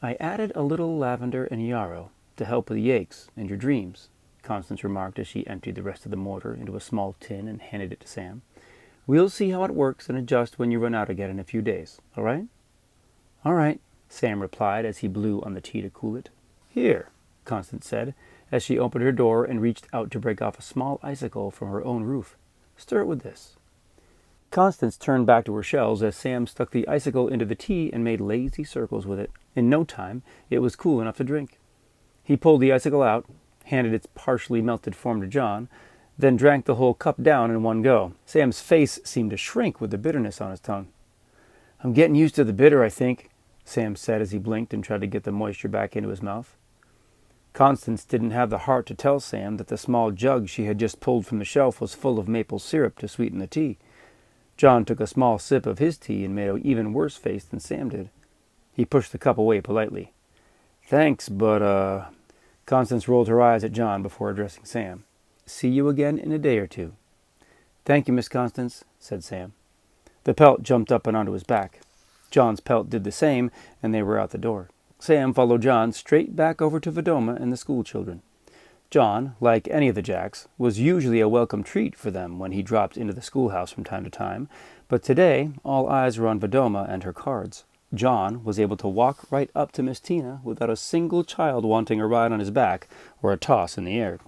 "I added a little lavender and yarrow to help with the aches and your dreams," Constance remarked as she emptied the rest of the mortar into a small tin and handed it to Sam. "We'll see how it works and adjust when you run out again in a few days, all right?" "All right," Sam replied as he blew on the tea to cool it. "Here," Constance said, as she opened her door and reached out to break off a small icicle from her own roof. "Stir it with this." Constance turned back to her shells as Sam stuck the icicle into the tea and made lazy circles with it. In no time, it was cool enough to drink. He pulled the icicle out, handed its partially melted form to John, then drank the whole cup down in one go. Sam's face seemed to shrink with the bitterness on his tongue. "I'm getting used to the bitter, I think," Sam said as he blinked and tried to get the moisture back into his mouth. Constance didn't have the heart to tell Sam that the small jug she had just pulled from the shelf was full of maple syrup to sweeten the tea. John took a small sip of his tea and made an even worse face than Sam did. He pushed the cup away politely. "Thanks, but, Constance rolled her eyes at John before addressing Sam. "See you again in a day or two." "Thank you, Miss Constance," said Sam. The pelt jumped up and onto his back. John's pelt did the same, and they were out the door. Sam followed John straight back over to Vadoma and the school children. John, like any of the Jacks, was usually a welcome treat for them when he dropped into the schoolhouse from time to time, but today all eyes were on Vadoma and her cards. John was able to walk right up to Miss Tina without a single child wanting a ride on his back or a toss in the air.